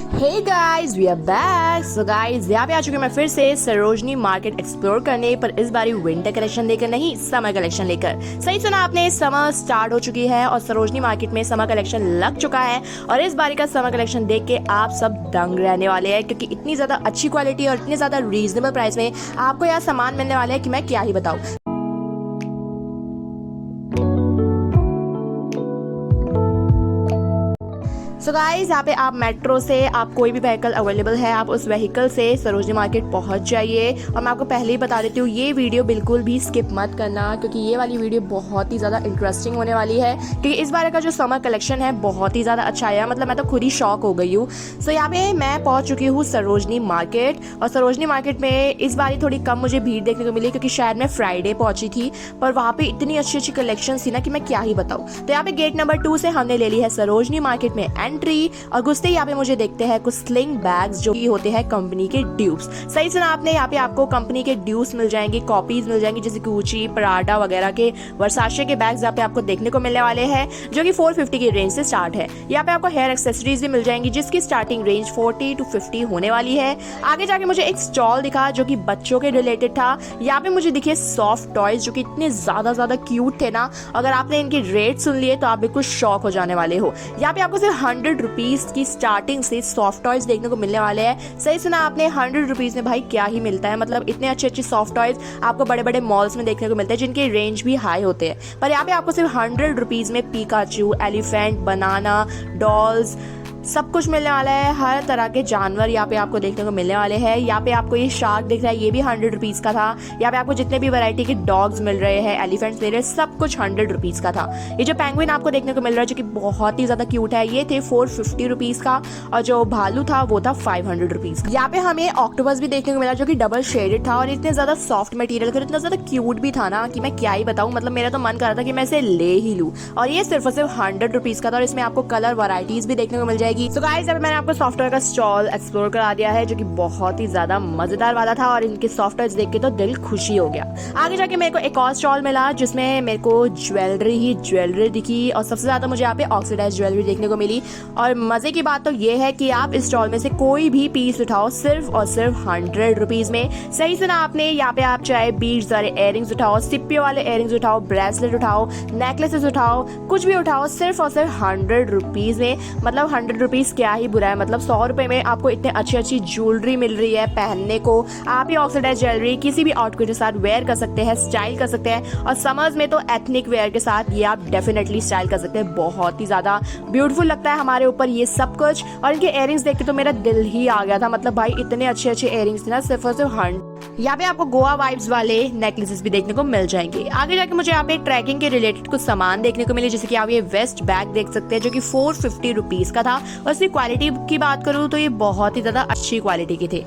Hey guys we are back. So guys यहाँ पे आ चुके मैं फिर से सरोजनी मार्केट एक्सप्लोर करने, पर इस बारी विंटर कलेक्शन लेकर नहीं, समर कलेक्शन लेकर। सही सुना आपने, समर स्टार्ट हो चुकी है और सरोजनी मार्केट में समर कलेक्शन लग चुका है। और इस बारी का समर कलेक्शन देख के आप सब दंग रहने वाले हैं, क्योंकि इतनी ज्यादा अच्छी क्वालिटी और इतनी ज्यादा रीजनेबल प्राइस में आपको यहाँ सामान मिलने वाले हैं कि मैं क्या ही बताऊँ। सो गाइस यहाँ पे आप मेट्रो से, आप कोई भी व्हीकल अवेलेबल है, आप उस व्हीकल से सरोजनी मार्केट पहुंच जाइए। और मैं आपको पहले ही बता देती हूँ, ये वीडियो बिल्कुल भी स्किप मत करना, क्योंकि ये वाली वीडियो बहुत ही ज़्यादा इंटरेस्टिंग होने वाली है। क्योंकि इस बार का जो समर कलेक्शन है बहुत ही ज़्यादा अच्छा आया, मतलब मैं तो खुद ही शॉक हो गई हूँ। सो यहाँ पे मैं पहुँच चुकी हूँ सरोजनी मार्केट, और सरोजनी मार्केट में इस बार थोड़ी कम मुझे भीड़ देखने को मिली, क्योंकि शायद मैं फ्राइडे पहुंची थी, पर वहाँ पे इतनी अच्छी अच्छी कलेक्शन थी ना कि मैं क्या ही बताऊँ। तो यहाँ पे गेट नंबर 2 से हमने ले ली है सरोजनी मार्केट में एंट्री, और घुसते ही यहाँ पे मुझे देखते हैं कुछ स्लिंग बैग्स जो कि होते हैं कंपनी के ड्यूब्स। सही सुना आपने, यहाँ पे आपको कंपनी के ड्यूब्स मिल जाएंगे, कॉपीज मिल जाएंगी, जैसे गुची, पराडा वगैरह के, वर्साचे के बैग्स यहाँ पे आपको देखने को मिलने वाले हैं, जो कि 450 की रेंज से स्टार्ट है। यहाँ पे आपको हेयर एक्सेसरीज भी मिल जाएंगी, जिसकी स्टार्टिंग रेंज 40 to 50 होने वाली है। आगे जाके मुझे एक स्टॉल दिखा जो कि बच्चों के रिलेटेड था। यहाँ पे मुझे दिखे सॉफ्ट टॉयज जो कि इतने ज्यादा क्यूट थे ना, अगर आपने इनके रेट सुन लिए तो आप बिल्कुल शॉक हो जाने वाले हो। यहाँ पे आपको सिर्फ 100 रुपीज की स्टार्टिंग से सॉफ्ट टॉयज देखने को मिलने वाले हैं। सही सुना आपने, 100 रुपीज में भाई क्या ही मिलता है, मतलब इतने अच्छे सॉफ्ट टॉयज आपको बड़े बड़े मॉल्स में देखने को मिलते हैं, जिनके रेंज भी हाई होते हैं। पर यहाँ पे आपको सिर्फ 100 रुपीज में पिकाचू, एलिफेंट, बनाना, डॉल्स सब कुछ मिलने वाला है। हर तरह के जानवर यहाँ पे आपको देखने को मिलने वाले हैं। यहाँ पे आपको ये शार्क दिख रहा है, ये भी 100 रुपीज का था। यहाँ पे आपको जितने भी वैरायटी के डॉग्स मिल रहे हैं, एलिफेंट्स मिल रहे हैं, सब कुछ 100 रुपीज का था। ये जो पेंगुइन आपको देखने को मिल रहा है, जो कि बहुत ही ज्यादा क्यूट है, ये थे 450 रुपीज का, और जो भालू था वो था 500 रुपीज। यहाँ पे हमें ऑक्टोपस भी देखने को मिला, जो कि डबल शेडेड था, और इतने ज्यादा सॉफ्ट मटेरियल का, इतना ज्यादा क्यूट भी था ना कि मैं क्या ही बताऊँ। मतलब मेरा तो मन कर रहा था कि मैं इसे ले ही लूँ, और ये सिर्फ और सिर्फ 100 रुपीज का था, और इसमें आपको कलर वैरायटीज भी देखने को मिल जाएगी। सो गाइस मैंने आपको सॉफ्टवेयर का स्टॉल एक्सप्लोर करा दिया है, जो कि बहुत ही ज्यादा मजेदार वाला था, और इनके सॉफ्टवेयर देख के तो दिल खुशी हो गया। आगे जाके मेरे को एक और स्टॉल मिला, जिसमें मेरे को ज्वेलरी दिखी, और सबसे ज्यादा मुझे यहाँ पे ऑक्सीडाइज ज्वेलरी देखने को मिली। और मजे की बात तो ये है कि आप इस स्टॉल में से कोई भी पीस उठाओ, सिर्फ और सिर्फ 100 रुपीज में। सही सुना आपने, यहाँ पे आप चाहे बीड्स वाले इयररिंग्स उठाओ, सिप्पी वाले इयररिंग्स उठाओ, ब्रेसलेट उठाओ, नेकलेसेस उठाओ, कुछ भी उठाओ, सिर्फ और सिर्फ 100 रुपीज में। मतलब 100 रुपीज क्या ही बुरा है, मतलब 100 रुपए में आपको इतने अच्छी ज्वेलरी मिल रही है पहनने को। आप ये ऑक्सीडाइज ज्वेलरी किसी भी आउटफिट के साथ वेयर कर सकते हैं, स्टाइल कर सकते हैं, और समर्स में तो एथनिक वेयर के साथ ये आप डेफिनेटली स्टाइल कर सकते हैं। बहुत ही ज्यादा ब्यूटीफुल लगता है हमारे ऊपर ये सब कुछ। और इनके इयररिंग्स देख के तो मेरा दिल ही आ गया था, मतलब भाई इतने अच्छे इयररिंग्स थे ना, सिर्फ और सिर्फ 100। यहाँ पे आपको गोवा वाइब्स वाले नेकलेसेस भी देखने को मिल जाएंगे। आगे जाके मुझे यहाँ पे ट्रैकिंग के रिलेटेड कुछ सामान देखने को मिले, जैसे कि आप ये वेस्ट बैग देख सकते हैं, जो कि 450 रुपीज का था। और इसकी क्वालिटी की बात करूँ तो ये बहुत ही ज्यादा अच्छी क्वालिटी के थे।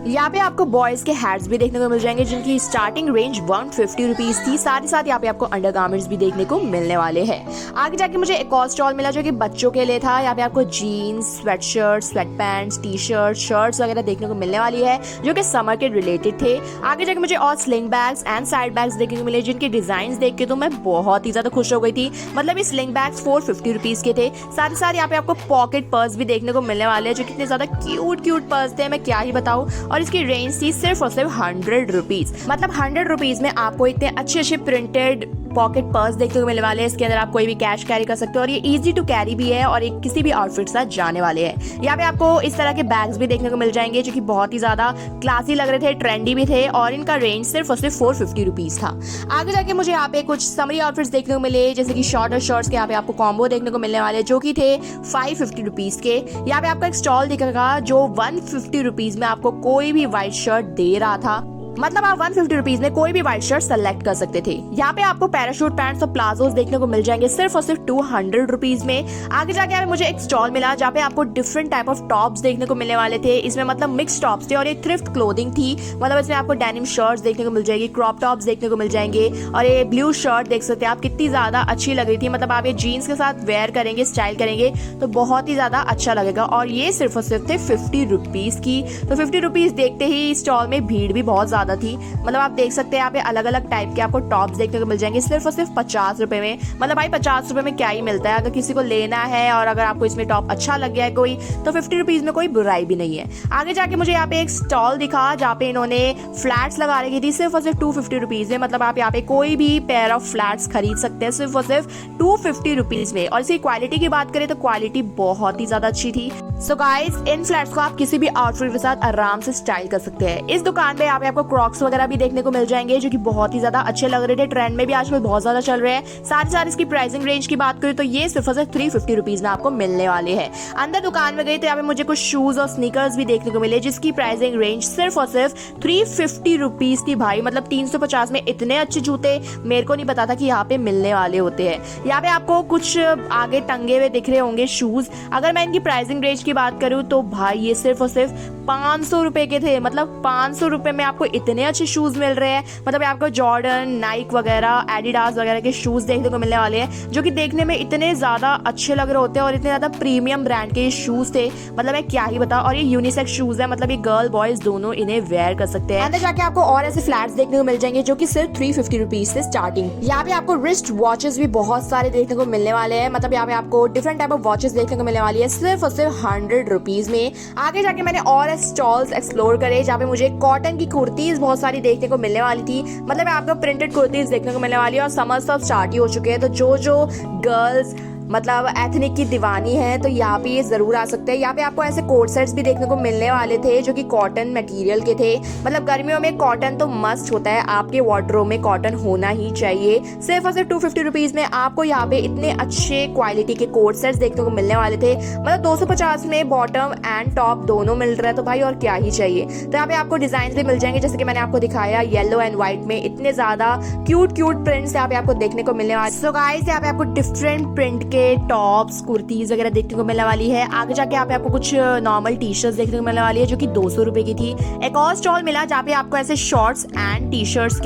यहाँ पे आपको बॉयज के हैट्स भी देखने को मिल जाएंगे, जिनकी स्टार्टिंग रेंज 150 रुपीज थी। साथ ही साथ यहाँ पे आपको अंडरगारमेंट्स भी देखने को मिलने वाले हैं। आगे जाके मुझे एक और स्टॉल मिला, जो कि बच्चों के लिए था। यहाँ पे आपको jeans, sweatshirt, sweatpants, T shirt, shirts वगैरह देखने को मिलने वाली है, जो कि समर के रिलेटेड थे। आगे जाके मुझे और sling bags and side bags देखने को मिले, जिनके डिजाइन देख के तो मैं बहुत ही ज्यादा खुश हो गई थी। मतलब ये स्लिंग बैग्स 450 रुपीज के थे। साथ ही साथ यहाँ पे आपको पॉकेट पर्स भी देखने को मिलने वाले हैं, जो कितने ज्यादा क्यूट पर्स थे, मैं क्या ही बताऊँ। और इसकी रेंज थी सिर्फ और सिर्फ 100 रुपीज। मतलब 100 रुपीज में आपको इतने अच्छे प्रिंटेड पॉकेट पर्स देखने को मिलने वाले हैं। इसके अंदर आप कोई भी कैश कैरी कर सकते हो, और ये इजी टू कैरी भी है, और एक किसी भी आउटफिट साथ जाने वाले हैं। यहाँ पे आपको इस तरह के बैग्स भी देखने को मिल जाएंगे, जो कि बहुत ही ज्यादा क्लासी लग रहे थे, ट्रेंडी भी थे, और इनका रेंज सिर्फ और सिर्फ 450 रुपीज था। आगे जाके मुझे यहाँ पे कुछ समरी आउटफिट्स देखने को मिले, जैसे कि शॉर्ट और शर्ट्स के यहाँ पे आपको कॉम्बो देखने को मिलने वाले, जो कि थे 550 रुपीज के। यहाँ पे आपका एक स्टॉल दिखेगा, जो 150 रुपीज में आपको कोई भी व्हाइट शर्ट दे रहा था। मतलब आप 150 रुपीज में कोई भी व्हाइट शर्ट सेलेक्ट कर सकते थे। यहाँ पे आपको पैराशूट पैंट्स और प्लाजोस देखने को मिल जाएंगे, सिर्फ और सिर्फ 200 रुपीज में। आगे जाके मुझे एक स्टॉल मिला, जहाँ पे आपको डिफरेंट टाइप ऑफ टॉप्स देखने को मिलने वाले थे। इसमें मतलब मिक्स टॉप्स थे, और ये थ्रिफ्ट क्लोथिंग थी। मतलब इसमें आपको डेनिम शर्ट्स देखने को मिल जाएगी, क्रॉप टॉप्स देखने को मिल जाएंगे, और ये ब्लू शर्ट देख सकते हैं आप, कितनी ज्यादा अच्छी लग रही थी। मतलब आप ये जीन्स के साथ वेयर करेंगे, स्टाइल करेंगे तो बहुत ही ज्यादा अच्छा लगेगा। और ये सिर्फ और सिर्फ थे 50 रुपीज की। तो 50 रुपीज देखते ही स्टॉल में भीड़ भी बहुत ज्यादा ज़्यादा थी। मतलब आप देख सकते हैं यहाँ पे अलग अलग टाइप के आपको टॉप्स देखने को मिल जाएंगे सिर्फ और सिर्फ 50 रुपए में। मतलब भाई 50 रुपए में क्या ही मिलता है। अगर किसी को लेना है और अगर आपको इसमें टॉप अच्छा लग गया है कोई, तो 50 रुपीज़ में कोई बुराई भी नहीं है। आगे जाके मुझे यहाँ पे एक स्टॉल दिखा जहाँ पे इन्होंने फ्लैट्स लगा रखी थी सिर्फ और सिर्फ 250 रुपीज़ में। मतलब आप यहाँ पे कोई भी पेयर ऑफ फ्लैट्स खरीद सकते हैं सिर्फ और सिर्फ 250 रुपीज़ में। और इसकी क्वालिटी की बात करें तो क्वालिटी बहुत ही ज़्यादा अच्छी थी। सो गाइस, इन फ्लैट्स को आप किसी भी आउटफिट के साथ आराम से स्टाइल कर सकते हैं। इस दुकान पे यहाँ पे आपको क्रॉक्स वगैरह भी देखने को मिल जाएंगे जो कि बहुत ही ज्यादा अच्छे लग रहे थे। ट्रेंड में भी आजकल बहुत ज्यादा चल रहे हैं। साथ इसकी प्राइसिंग रेंज की बात करें तो ये सिर्फ और सिर्फ 350 रुपीज में आपको मिलने वाले हैं। अंदर दुकान में गई तो यहाँ पे मुझे कुछ शूज और स्नीकर्स भी देखने को मिले जिसकी प्राइसिंग रेंज सिर्फ और सिर्फ 350 रुपीज थी। भाई मतलब 350 में इतने अच्छे जूते मेरे को नहीं पता था कि यहाँ पे मिलने वाले होते हैं। यहाँ पे आपको कुछ आगे टंगे हुए दिख रहे होंगे शूज। अगर मैं इनकी प्राइसिंग रेंज की बात करूँ तो भाई ये सिर्फ और सिर्फ 500 रुपए के थे। मतलब 500 रुपए में आपको इतने अच्छे शूज मिल रहे हैं। मतलब आपको जॉर्डन, नाइक वगैरह, एडिडास वगैरह के शूज देखने को मिलने वाले हैं जो कि देखने में इतने ज्यादा अच्छे लग रहे होते हैं और इतने ज्यादा प्रीमियम ब्रांड के ये शूज थे। मतलब मैं क्या ही बताऊं। और ये यूनिसेक्स शूज है। मतलब ये गर्ल बॉयज दोनों इन्हें वेयर कर सकते हैं। अंदर जाके आपको और ऐसे फ्लैट्स देखने को मिल जाएंगे जो कि सिर्फ 350 रुपीज से स्टार्टिंग। यहाँ पे आपको रिस्ट वॉचेस भी बहुत सारे देखने को मिलने वाले हैं। मतलब यहाँ पे आपको डिफरेंट टाइप ऑफ वॉचेस देखने को मिलने वाली है सिर्फ और सिर्फ 100 रुपीज में। आगे जाके मैंने और स्टॉल्स एक्सप्लोर करे जहाँ पे मुझे कॉटन की कुर्तीज बहुत सारी देखने को मिलने वाली थी। मतलब आपको प्रिंटेड कुर्तीज देखने को मिलने वाली है और समर्स सब स्टार्ट ही हो चुके हैं। तो जो गर्ल्स मतलब एथनिक की दीवानी है तो यहाँ पे ये जरूर आ सकते हैं। यहाँ पे आपको ऐसे कोट सेट्स भी देखने को मिलने वाले थे जो कि कॉटन मटेरियल के थे। मतलब गर्मियों में कॉटन तो मस्ट होता है। आपके वार्डरोब में कॉटन होना ही चाहिए। सिर्फ और सिर्फ 250 रुपीज में आपको यहाँ पे इतने अच्छे क्वालिटी के कोट सेट्स देखने को मिलने वाले थे। मतलब 250 में बॉटम एंड टॉप दोनों मिल रहा है तो भाई और क्या ही चाहिए। तो यहाँ पे आपको डिजाइन भी मिल जाएंगे जैसे कि मैंने आपको दिखाया येलो एंड व्हाइट में। इतने ज्यादा क्यूट प्रिंट्स यहाँ पे आपको देखने को मिलने वाले। सो गाइस, यहाँ पे आपको डिफरेंट प्रिंट के टॉप्स, कुर्तीज वगैरह देखने को मिलने वाली है। आगे जाके यहाँ पे आपको कुछ नॉर्मल टी शर्ट्स देखने को मिलने वाली है जो कि 200 रुपए की थी। एक और स्टॉल मिला जहाँ पे आपको ऐसे शॉर्ट्स एंड टी शर्ट्स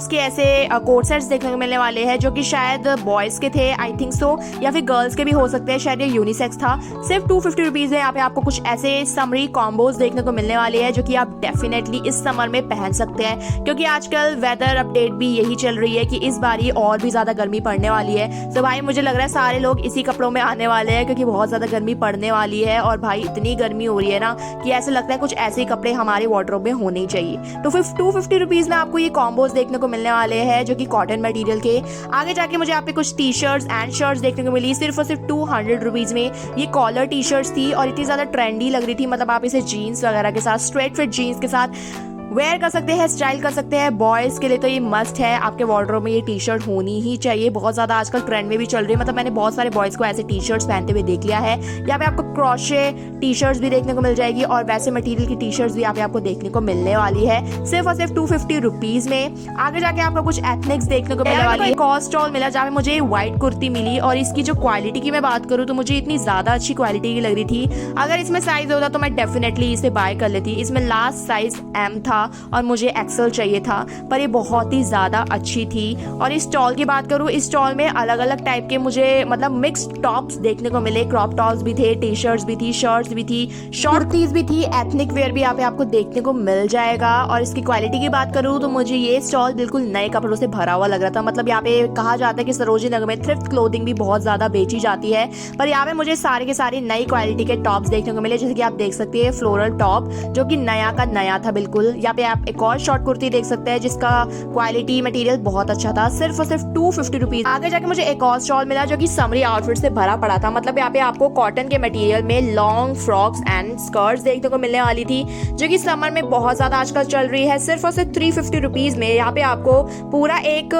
के ऐसे कोट सेट्स देखने को मिलने वाले हैं जो कि शायद बॉयज के थे, आई थिंक सो, या फिर गर्ल्स के भी हो सकते हैं। शायद ये यूनिसेक्स था। सिर्फ 250 रुपीज है। यहाँ पे आपको कुछ ऐसे समरी कॉम्बोज देखने को मिलने वाले हैं जो कि आप डेफिनेटली इस समर में पहन सकते हैं क्योंकि आजकल वेदर अपडेट भी यही चल रही है कि इस बार ये और भी ज्यादा गर्मी पड़ने वाली है। तो भाई मुझे लग रहा है सारे लोग इसी कपड़ों में आने वाले हैं क्योंकि बहुत ज्यादा गर्मी पड़ने वाली है। और भाई इतनी गर्मी हो रही है ना कि ऐसे लगता है कुछ ऐसे ही कपड़े हमारे वार्डरोब में होने ही चाहिए। तो 250 रुपीज में आपको ये कॉम्बोज देखने को मिलने वाले हैं जो कि कॉटन मटेरियल के। आगे जाके मुझे यहाँ पे कुछ टी शर्ट्स एंड शर्ट्स देखने को मिली सिर्फ और सिर्फ 200 रुपीज में। ये कॉलर टी शर्ट्स थी और इतनी ज्यादा ट्रेंडी लग रही थी। मतलब आप इसे जीन्स वगैरह के साथ, स्ट्रेट फिट जीन्स के साथ वेयर कर सकते हैं, स्टाइल कर सकते हैं। बॉयज के लिए तो ये मस्ट है। आपके वार्डरोब में ये टी शर्ट होनी ही चाहिए। बहुत ज्यादा आजकल ट्रेंड में भी चल रही है। मतलब मैंने बहुत सारे बॉयज को ऐसे टी शर्ट्स पहनते हुए देख लिया है। यहाँ पे आपको क्रोशे टी शर्ट्स भी देखने को मिल जाएगी और वैसे मटेरियल की टी शर्ट्स भी यहाँ पे आपको देखने को मिलने वाली है सिर्फ और सिर्फ 250 रुपीज में। आगे जाके आपको कुछ एथनिक्स देखने को मिलने वाली है। एक और स्टॉल मिला जहाँ पे मुझे व्हाइट कुर्ती मिली और इसकी जो क्वालिटी की मैं बात करूँ तो मुझे इतनी ज्यादा अच्छी क्वालिटी की लग रही थी। अगर इसमें साइज होता तो मैं डेफिनेटली इसे बाय कर लेती। इसमें लास्ट साइज M था और मुझे एक्सेल चाहिए था, पर ये बहुत ही ज्यादा अच्छी थी। और इस स्टॉल की बात करूँ, इस स्टॉल में अलग अलग टाइप के मुझे मतलब मिक्स्ड टॉप्स देखने को मिले। क्रॉप टॉप्स भी थे, टी शर्ट्स भी थी, शर्ट्स भी थी, शॉर्टीज भी थी, एथनिक वेयर भी यहाँ पे आपको देखने को मिल जाएगा। और इसकी क्वालिटी की बात करूँ तो मुझे ये स्टॉल बिल्कुल नए कपड़ों से भरा हुआ लग रहा था। मतलब यहाँ पे कहा जाता है कि सरोजिनी नगर में थ्रिफ्ट क्लोथिंग भी बहुत ज्यादा बेची जाती है, पर यहाँ पे मुझे सारे के सारे नई क्वालिटी के टॉप्स देखने को मिले। जैसे कि आप देख सकते हैं फ्लोरल टॉप जो कि नया का नया था बिल्कुल। यहाँ पे आप एक और शॉर्ट कुर्ती देख सकते हैं जिसका क्वालिटी मटेरियल बहुत अच्छा था, सिर्फ और सिर्फ 250 रुपीज। आगे जाके मुझे एक और स्टॉल मिला जो कि समरी आउटफिट से भरा पड़ा था। मतलब यहाँ पे आपको कॉटन के मटेरियल में लॉन्ग फ्रॉक्स एंड स्कर्ट्स देखने को मिलने वाली थी जो कि समर में बहुत ज्यादा आजकल चल रही है। सिर्फ और सिर्फ 350 रुपीज में यहाँ पे आपको पूरा एक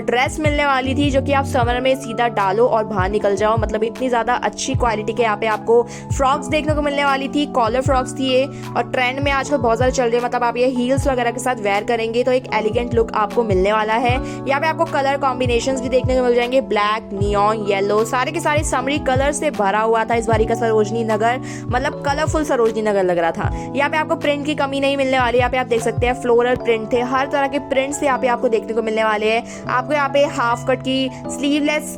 ड्रेस मिलने वाली थी जो कि आप समर में सीधा डालो और बाहर निकल जाओ। मतलब इतनी ज्यादा अच्छी क्वालिटी के यहाँ पे आपको फ्रॉक्स देखने को मिलने वाली थी। कॉलर फ्रॉक्स थी ये और ट्रेंड में आजकल बहुत ज्यादा चल रही है। मतलब आप ये हील्स वगैरह के साथ वेयर करेंगे तो एक एलिगेंट लुक आपको मिलने वाला है। यहाँ पे आपको कलर कॉम्बिनेशंस भी देखने को मिल जाएंगे, ब्लैक, नियॉन, येलो, सारे के सारे समरी कलर से भरा हुआ था इस बारी का सरोजिनी सरोजनी नगर, मतलब कलरफुल सरोजनी नगर लग रहा था। यहाँ पे आपको प्रिंट की कमी नहीं मिलने वाली। यहाँ पे आप देख सकते हैं फ्लोरल प्रिंट थे, हर तरह के प्रिंट्स यहाँ पे आपको देखने को मिलने वाले हैं। आपको यहाँ पे हाफ कट की स्लीवलेस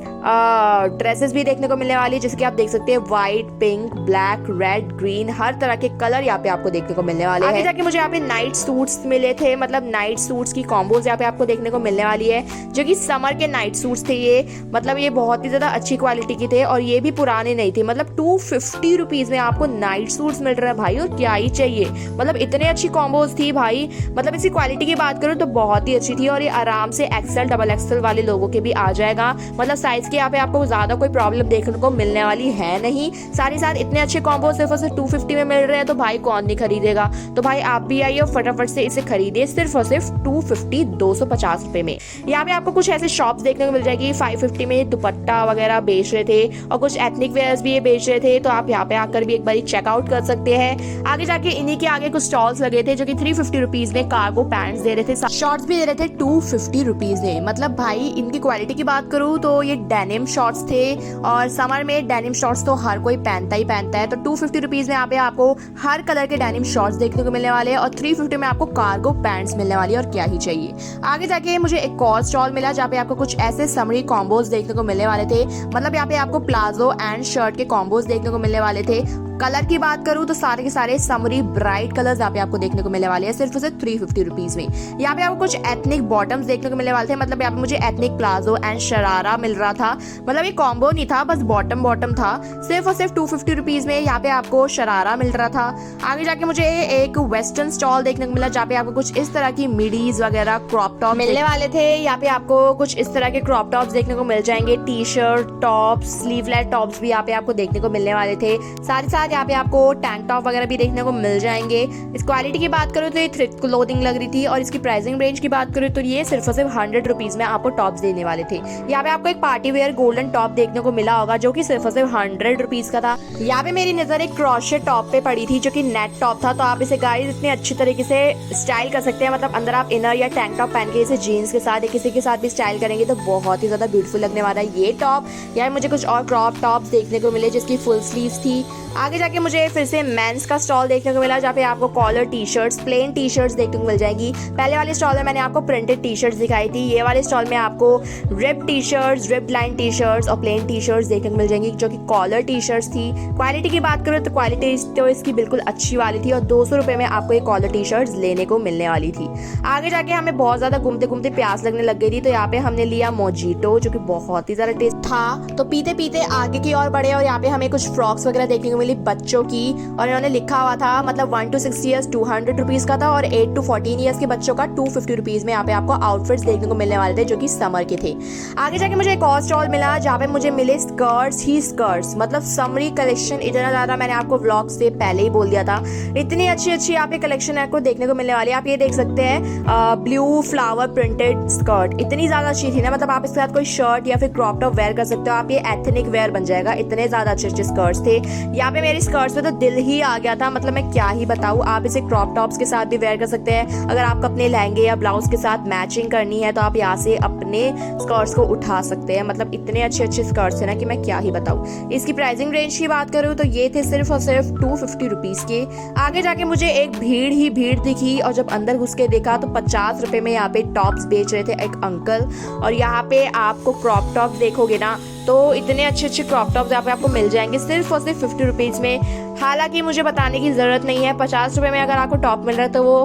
ड्रेसेस भी देखने को मिलने वाली है, जैसे कि आप देख सकते हैं white, pink, black, red, green, हर तरह के कलर यहाँ पे आपको देखने को मिलने वाले हैं। आगे जाके मुझे यहाँ पे नाइट सूट्स मिले थे, मतलब नाइट सूट्स की कॉम्बोज यहाँ पे आपको देखने को मिलने वाली है, जो कि समर के नाइट सूट्स थे ये। मतलब ये बहुत ही ज्यादा अच्छी क्वालिटी के थे और ये भी पुराने नहीं थे। मतलब 250 रुपीज में आपको नाइट सूट्स मिल रहे हैं भाई, और क्या ही चाहिए। मतलब इतने अच्छी कॉम्बोज थी भाई। मतलब इसकी क्वालिटी की बात करूँ तो बहुत ही अच्छी थी, और ये आराम से एक्सेल, डबल एक्सेल वाले लोगों के भी आ जाएगा। मतलब साइज के यहाँ पे आपको ज्यादा कोई प्रॉब्लम देखने को मिलने वाली है नहीं। साथ ही साथ इतने अच्छे कॉम्बो सिर्फ और सिर्फ 250 में मिल रहे हैं, तो भाई कौन नहीं खरीदेगा। तो भाई आप भी आइए और फटाफट से इसे खरीदिए, सिर्फ और सिर्फ 250, 250 रुपए में। यहाँ पे आपको कुछ ऐसे शॉप्स देखने को मिल जाएगी। 550 में दुपट्टा वगैरह बेच रहे थे, और कुछ एथनिक वेयर्स भी ये बेच रहे थे, तो आप यहाँ पे आकर भी एक बार चेकआउट कर सकते हैं। आगे जाके इन्हीं के आगे कुछ स्टॉल्स लगे थे, जो कि 350 रुपीज में कार्गो पैंट्स दे रहे थे, शॉर्ट्स भी दे रहे थे 250 रुपीज में। मतलब भाई इनकी क्वालिटी की बात करूँ तो ये डेनिम शॉर्ट्स थे, और समर में डेनिम शॉर्ट्स तो हर कोई पहनता ही पहनता है। तो 250 रुपीज में यहाँ पे आपको हर कलर के डेनिम शॉर्ट्स देखने को मिलने वाले हैं, और 350 में आपको कार्गो पैंट्स मिलने वाली है, और क्या ही चाहिए। आगे जाके मुझे एक और स्टॉल मिला, जहाँ पे आपको कुछ ऐसे समरी कॉम्बोज देखने को मिलने वाले थे। मतलब यहाँ पे आपको प्लाजो एंड शर्ट के कॉम्बोज देखने को मिलने वाले थे। कलर की बात करूँ तो सारे के सारे समरी ब्राइट कलर्स यहाँ पे आपको देखने को मिलने वाले हैं, सिर्फ उसे 350 रुपीज में। यहाँ पे आपको कुछ एथनिक बॉटम्स देखने को मिलने वाले थे। मतलब यहाँ पे मुझे एथनिक प्लाजो एंड शरारा मिल रहा था। मतलब ये कॉम्बो नहीं था, बस बॉटम बॉटम था। सिर्फ और सिर्फ 250 रुपीज में यहाँ पे आपको शरारा मिल रहा था। आगे जाके मुझे एक वेस्टर्न स्टॉल देखने को मिला, जहाँ पे आपको कुछ इस तरह की मिडीज वगैरह क्रॉप टॉप मिलने वाले थे। यहाँ पे आपको कुछ इस तरह के क्रॉप टॉप्स देखने को मिल जाएंगे, T shirt top, sleeveless tops भी यहाँ पे आपको देखने को मिलने वाले थे। साथ ही साथ यहाँ पे आपको टैंक टॉप वगैरह भी देखने को मिल जाएंगे। इस क्वालिटी की बात करूँ तो ये थ्रिफ्ट क्लोथिंग लग रही थी, और इसकी प्राइसिंग रेंज की बात करूँ तो ये सिर्फ और सिर्फ 100 रुपीज में आपको टॉप्स देने वाले थे। यहाँ पे आपको एक पार्टी वेयर गोल्डन टॉप देखने को मिला होगा, जो कि सिर्फ और सिर्फ 100 रुपीज का था। यहाँ पे मेरी नजर एक क्रॉशेट टॉप पे पड़ी थी, जो कि नेट टॉप था। तो आप इसे गाइस इतने अच्छी तरीके से स्टाइल कर सकते हैं। मतलब अंदर आप इनर या टैंक टॉप पहन के इसे जीन्स के साथ या किसी के साथ भी स्टाइल करेंगे तो बहुत ही ज्यादा ब्यूटीफुल लगने वाला है ये टॉप। यहाँ मुझे कुछ और क्रॉप टॉप्स देखने को मिले, जिसकी फुल स्लीव्स थी। आगे जाके मुझे फिर से मेंस का स्टॉल देखने को मिला, जहाँ पे आपको collar T shirts, plain T shirts देखने को मिल जाएगी। पहले वाले स्टॉल में मैंने आपको प्रिंटेड टी शर्ट्स दिखाई थी, ये वाले स्टॉल में आपको rip T shirts, rip line T shirts और प्लेन टी शर्ट्स देखने को मिल जाएंगी, जो कि कॉलर टी शर्ट्स थी। क्वालिटी की बात करूँ तो क्वालिटी तो इसकी बिल्कुल अच्छी वाली थी, और 200 रुपए में आपको ये कॉलर टी शर्ट्स लेने को मिलने वाली थी। आगे जाके हमें बहुत ज्यादा घूमते घूमते प्यास लगने लग गई थी, तो यहाँ पे हमने लिया मोजिटो, जो कि बहुत ही ज्यादा टेस्ट था। तो पीते पीते आगे की ओर बढ़े, और यहाँ पे हमें कुछ फ्रॉक्स वगैरह देखने को मिली बच्चों की, और इन्होंने लिखा हुआ था मतलब 1 to 6 ईयर्स 200 रुपीज का था, और 8 to 14 ईयर्स के बच्चों का 250 रुपीज में यहाँ पे आपको आउटफिट्स देखने को मिलने वाले थे, जो कि समर के थे। आगे जाके मुझे एक और स्टॉल मिला, जहाँ पे मुझे मिले स्कर्ट्स ही स्कर्ट्स। मतलब समरी कलेक्शन इतना ज्यादा, मैंने आपको व्लॉग से पहले ही बोल दिया था, इतनी अच्छी अच्छी यहाँ पे कलेक्शन आपको देखने को मिलने वाली है। आप ये देख सकते हैं ब्लू फ्लावर प्रिंटेड स्कर्ट, इतनी ज्यादा अच्छी थी ना। मतलब आप इसके साथ कोई शर्ट या फिर क्रॉप टॉप वेयर कर सकते हो, आप ये एथनिक वेयर बन जाएगा। इतने ज्यादा अच्छे अच्छे स्कर्ट्स थे यहाँ पे। मेरी स्कर्ट्स पे तो दिल ही आ गया था, मतलब मैं क्या ही बताऊँ। आप इसे क्रॉप टॉप्स के साथ भी वेयर कर सकते हैं। अगर आपको अपने लहंगे या ब्लाउज के साथ मैचिंग करनी है, तो आप यहाँ से अपने स्कर्ट्स को उठा सकते हैं। मतलब इतने अच्छे अच्छे स्कर्ट्स है ना कि मैं क्या ही बताऊँ। इसकी प्राइसिंग रेंज की बात करूँ तो ये थे सिर्फ और सिर्फ 250 रुपीज के। आगे जाके मुझे एक भीड़ ही भीड़ दिखी, और जब अंदर घुस के देखा तो 50 रुपए में यहाँ पे टॉप्स बेच रहे थे एक अंकल। और यहाँ पे आपको क्रॉप टॉप देखोगे ना तो इतने अच्छे अच्छे क्रॉप टॉप्स यहाँ पे आपको मिल जाएंगे, सिर्फ और सिर्फ 50 रुपीज में। हालांकि मुझे बताने की जरूरत नहीं है, 50 रुपए में अगर आपको टॉप मिल रहा है तो वो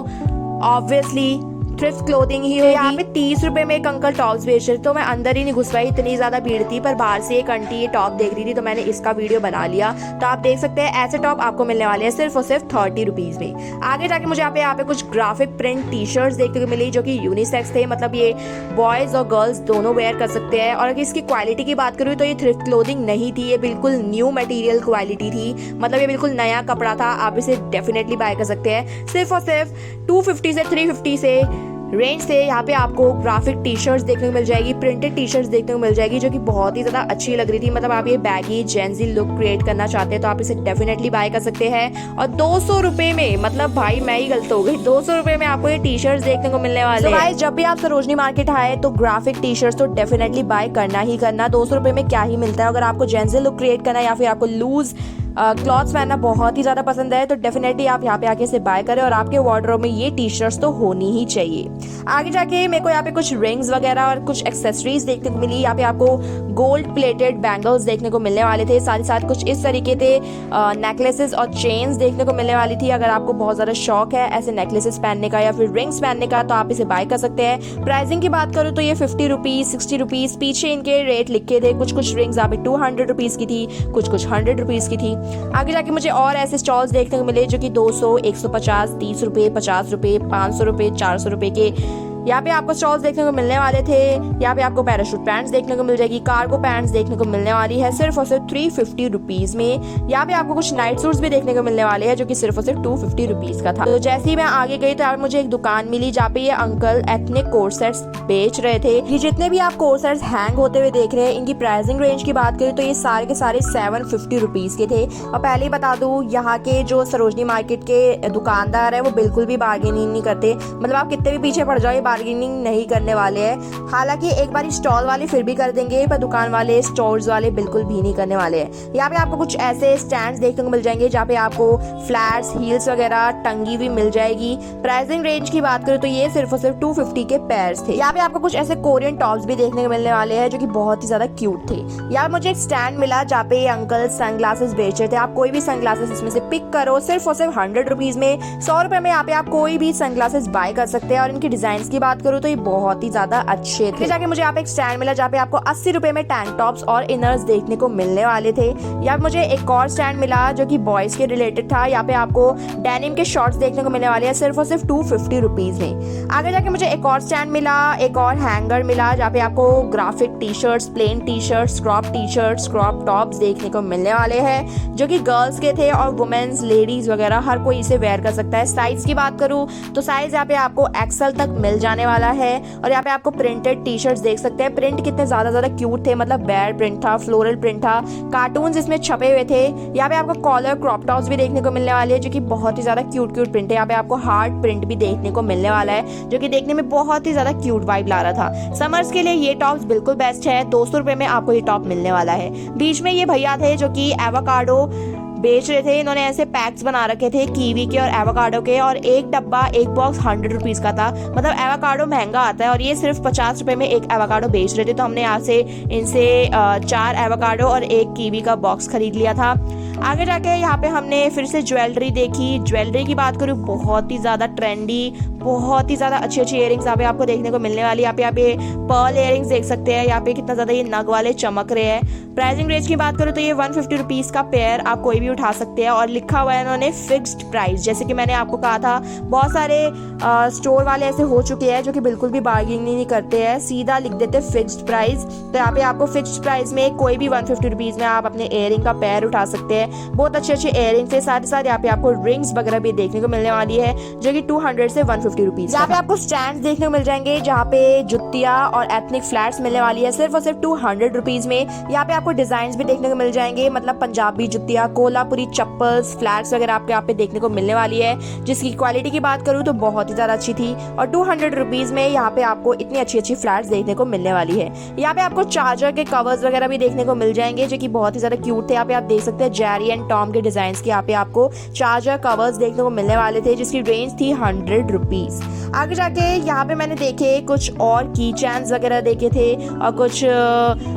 ऑब्वियसली थ्रिफ्ट क्लोथिंग ही होगी। यहाँ पे 30 रुपए में एक अंकल टॉप्स बेच रहे थे, तो मैं अंदर ही नहीं घुस पाई, इतनी ज्यादा भीड़ थी। पर बाहर से एक आंटी ये टॉप देख रही थी, तो मैंने इसका वीडियो बना लिया। तो आप देख सकते हैं ऐसे टॉप आपको मिलने वाले हैं सिर्फ और सिर्फ 30 रुपीज में। आगे जाके मुझे यहाँ पे कुछ ग्राफिक प्रिंट टी शर्ट्स देखने को मिली, जो कि यूनिसेक्स थे। मतलब ये बॉयज और गर्ल्स दोनों वेयर कर सकते हैं। और अगर इसकी क्वालिटी की बात करूँ तो ये थ्रिफ्ट क्लोथिंग नहीं थी, ये बिल्कुल न्यू मटेरियल क्वालिटी थी। मतलब ये बिल्कुल नया कपड़ा था, आप इसे डेफिनेटली बाय कर सकते हैं। सिर्फ और सिर्फ 250 से 350 से रेंज से यहाँ पे आपको ग्राफिक टी शर्ट्स देखने को मिल जाएगी, प्रिंटेड टी शर्ट्स देखने को मिल जाएगी, जो कि बहुत ही ज़्यादा अच्छी लग रही थी। मतलब आप ये बैगी जेंजी लुक क्रिएट करना चाहते हैं तो आप इसे डेफिनेटली बाय कर सकते हैं। और 200 रुपए में, मतलब भाई मैं ही गलत हो गई, 200 रुपए में आपको ये टी शर्ट्स देखने को मिलने वाले हैं। जब भी आप सरोजनी मार्केट आए तो ग्राफिक टी शर्ट्स तो डेफिनेटली बाय करना ही करना। 200 रुपए में क्या ही मिलता है। अगर आपको जेंजी लुक क्रिएट करना है या फिर आपको लूज क्लॉथ्स पहनना बहुत ही ज़्यादा पसंद है तो डेफिनेटली आप यहाँ पे आके इसे बाय करें और आपके वार्डरोब में ये टी शर्ट्स तो होनी ही चाहिए। आगे जाके मेरे को यहाँ पे कुछ रिंग्स वगैरह और कुछ एक्सेसरीज देखने को मिली। यहाँ पे आपको गोल्ड प्लेटेड बैंगल्स देखने को मिलने वाले थे, साथ ही साथ कुछ इस तरीके के नेकलेसेस और चेन्स देखने को मिलने वाली थी। अगर आपको बहुत ज़्यादा शौक है ऐसे नेकलेसेस पहनने का या फिर रिंग्स पहनने का तो आप इसे बाय कर सकते हैं। प्राइसिंग की बात करूँ तो ये 50 रुपीज़ 60 रुपीज़ पीछे इनके रेट लिखे थे। कुछ रिंग्स यहाँ पे 200 रुपीज़ की थी, कुछ 100 रुपीज़ की थी। आगे जाके मुझे और ऐसे स्टॉल्स देखने को मिले जो कि 200, 150, 30 रुपये, 50 रुपये, 500 रुपये, 400 रुपये के यहाँ पे आपको स्टॉल्स देखने को मिलने वाले थे। यहाँ पे आपको पैराशूट पैंट्स देखने को मिल जाएगी, कार्गो पैंट्स देखने को मिलने वाली है सिर्फ और सिर्फ 350 रुपीज़ में। यहाँ पे आपको कुछ नाइट सूट्स भी देखने को मिलने वाले हैं जो कि सिर्फ और सिर्फ 250 रुपीज़ का था। तो जैसे ही मैं आगे गई तो यहाँ मुझे एक दुकान मिली जहाँ पे ये अंकल एथनिक कोर्सेट्स बेच रहे थे। ये जितने भी आप कोर्सेट्स हैंग होते हुए देख रहे हैं इनकी प्राइसिंग रेंज की बात करें तो ये सारे के सारे 750 रुपीज़ के थे। और पहले ही बता दूँ यहाँ के जो सरोजनी मार्केट के दुकानदार है वो बिल्कुल भी बार्गेनिंग नहीं करते, मतलब आप कितने भी पीछे पड़ जाओ बार्गेनिंग नहीं करने वाले हैं। हालांकि एक बार स्टॉल वाले फिर भी कर देंगे पर दुकान वाले स्टोर्स वाले बिल्कुल भी नहीं करने वाले हैं। यहाँ पे आपको कुछ ऐसे स्टैंड्स देखने को मिल जाएंगे जहाँ पे आपको फ्लैट्स हील्स वगैरह टंगी हुई मिल जाएगी। प्राइसिंग रेंज की बात करें तो ये सिर्फ और सिर्फ 250 के पेयर्स थे। यहाँ पे आपको कुछ ऐसे कोरियन टॉप्स भी देखने को मिलने वाले हैं जो कि बहुत ही ज्यादा क्यूट थे। यहाँ मुझे एक स्टैंड मिला जहाँ पे ये अंकल सनग्लासेस बेच रहे थे। आप कोई भी सनग्लासेस इसमें से पिक करो सिर्फ और सिर्फ 100 रुपीज में, 100 रुपए में यहाँ पे आप कोई भी सनग्लासेस बाय कर सकते हैं। और इनकी डिजाइन की बात करूँ तो ये बहुत ही ज्यादा अच्छे थे। जाके मुझे यहाँ पे एक स्टैंड मिला जहाँ पे आपको 80 रुपए में टैंक टॉप्स और इनर्स देखने को मिलने वाले थे। यहाँ मुझे एक और स्टैंड मिला जो कि बॉयज के रिलेटेड था। यहाँ पे आपको डेनिम के शॉर्ट्स देखने को मिलने वाले हैं सिर्फ और सिर्फ 250 रुपीज में। आगे जाके मुझे एक और स्टैंड मिला, एक और हैंगर मिला जहाँ पे आपको graphic T shirts, plain T shirts, crop tops देखने को मिलने वाले हैं जो कि गर्ल्स के थे और वुमेन्स, लेडीज वगैरह हर कोई इसे वेयर कर सकता है। साइज की बात करूँ तो साइज यहाँ पे आपको एक्सेल तक मिल जाने वाला है। और यहाँ पे आपको प्रिंटेड टी शर्ट्स देख सकते हैं। प्रिंट कितने ज्यादा क्यूट थे, मतलब बेयर प्रिंट था, फ्लोरल प्रिंट था, कार्टून्स इसमें छपे हुए थे। यहाँ पे आपको कॉलर क्रॉप टॉप्स भी देखने को मिलने वाले हैं जो कि बहुत ही ज्यादा क्यूट प्रिंट है। यहाँ पे आपको हार्ट प्रिंट भी देखने को मिलने वाला है जो कि देखने में बहुत ही ज्यादा क्यूट वाइब ला रहा था। समर्स के लिए ये टॉप्स बिल्कुल बेस्ट है। 200 रुपए में आपको ये टॉप मिलने वाला है। बीच में ये भैया थे जो कि एवोकाडो बेच रहे थे। इन्होंने ऐसे पैक्स बना रखे थे कीवी के और एवोकाडो के, और एक डब्बा, एक बॉक्स 100 रुपीज का था। मतलब एवोकाडो महंगा आता है और ये सिर्फ 50 रुपए में एक एवोकाडो बेच रहे थे। तो हमने यहाँ से इनसे 4 एवोकाडो और एक कीवी का बॉक्स खरीद लिया था। आगे जाके यहाँ पे हमने फिर से ज्वेलरी देखी। ज्वेलरी की बात करूँ बहुत ही ज्यादा ट्रेंडी, बहुत ही ज्यादा अच्छी इयरिंग्स यहाँ पे आपको देखने को मिलने वाली। यहाँ पे पर्ल इयरिंग्स देख सकते हैं। यहाँ पे कितना ज्यादा ये नग वाले चमक रहे हैं। प्राइसिंग रेंज की बात करूँ तो ये 150 रुपीज का पेयर आप कोई भी उठा सकते हैं। और लिखा हुआ है इन्होंने फिक्स्ड प्राइस। जैसे कि मैंने आपको कहा था बहुत सारे स्टोर वाले ऐसे हो चुके हैं जो कि बिल्कुल भी बार्गेनिंग नहीं करते हैं, सीधा लिख देते फिक्स्ड प्राइस। तो यहाँ पे आपको फिक्स्ड प्राइस में कोई भी 150 रुपीज में आप अपने इयरिंग का पेयर उठा सकते हैं। बहुत अच्छे इयरिंग्स है। साथ ही साथ यहाँ पे आपको रिंग्स वगैरह भी देखने को मिलने वाली है जो कि 200 से 150 रुपीज। यहाँ पे आपको स्टैंड देखने को मिल जाएंगे जहाँ पे जुतिया और एथनिक फ्लैट्स मिलने वाली है सिर्फ और सिर्फ 200 रुपीज में। यहाँ पे आपको डिजाइन भी देखने को मिल जाएंगे, मतलब पंजाबी जुतिया, कोल्हापुरी चप्पल्स, फ्लैट्स वगैरह आपके यहाँ पे देखने को मिलने वाली है जिसकी क्वालिटी की बात करूँ तो बहुत ही ज्यादा अच्छी थी। और 200 रुपीज में यहाँ पे आपको इतनी अच्छी फ्लैट्स देखने को मिलने वाली है। यहाँ पे आपको चार्जर के कवर्स वगैरह भी देखने को मिल जाएंगे जो कि बहुत ही ज्यादा क्यूट थे। यहाँ पे आप देख सकते हैं जेरी एंड टॉम के डिजाइन के यहाँ पे आपको चार्जर कवर्स देखने को मिलने वाले थे जिसकी रेंज थी 100 रुपीज। आगे जाके यहाँ पे मैंने देखे कुछ और की चैन्स वगैरह देखे थे और कुछ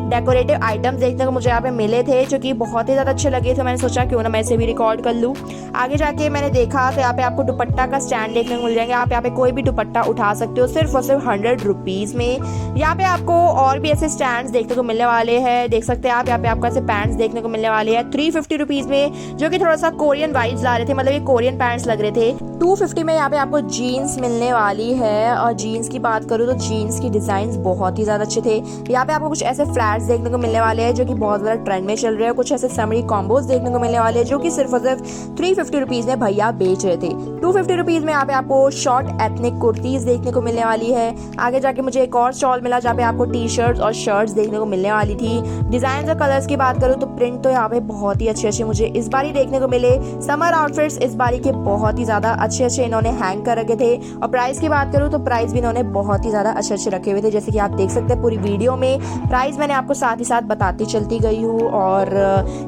डेकोरेटिव आइटम्स देखने को मुझे यहाँ पे मिले थे जो कि बहुत ही ज्यादा अच्छे लगे थे। मैंने सोचा क्यों ना मैं इसे भी रिकॉर्ड कर लूँ। आगे जाके मैंने देखा तो यहाँ पे आपको दुपट्टा का स्टैंड देखने को मिल जाएंगे। आप यहाँ पे कोई भी दुपट्टा उठा सकते हो सिर्फ और सिर्फ 100 रुपीज में। यहाँ पे आपको और भी ऐसे स्टैंड देखने को मिलने वाले हैं, देख सकते हैं आप। यहाँ पे आपको ऐसे पैंट्स देखने को मिलने वाले हैं 350 रुपीज में जो कि थोड़ा सा कोरियन वाइब्स ला रहे थे, मतलब ये कोरियन पैंट्स लग रहे थे। 250 में यहाँ पे आपको जीन्स मिलने वाली है। और जीन्स की बात करूँ तो जीन्स की डिजाइन बहुत ही ज्यादा अच्छे थे। यहाँ पे आपको कुछ ऐसे फ्लैट्स देखने को मिलने वाले हैं जो कि बहुत ज्यादा ट्रेंड में चल रहे हैं। कुछ ऐसे समरी कॉम्बोज देखने को मिलने वाले हैं जो कि सिर्फ और सिर्फ 350 रुपीज में भैया बेच रहे थे। 250 रुपीज में यहाँ पे आपको शॉर्ट एथनिक कुर्तीज देखने को मिलने वाली है। आगे जाके मुझे एक और स्टॉल मिला जहाँ पे आपको टी शर्ट्स और शर्ट्स देखने को मिलने वाली थी। डिजाइन और कलर्स की बात करूँ तो प्रिंट तो यहाँ पे बहुत ही अच्छे अच्छे मुझे इस बारी देखने को मिले। समर आउटफिट्स इस बारी के बहुत ही ज़्यादा अच्छे अच्छे इन्होंने हैंग कर रखे थे। और प्राइस की बात करूँ तो प्राइस भी इन्होंने बहुत ही ज़्यादा अच्छे अच्छे रखे हुए थे, जैसे कि आप देख सकते हैं पूरी वीडियो में प्राइस मैंने आपको साथ ही साथ बताती चलती गई हूँ। और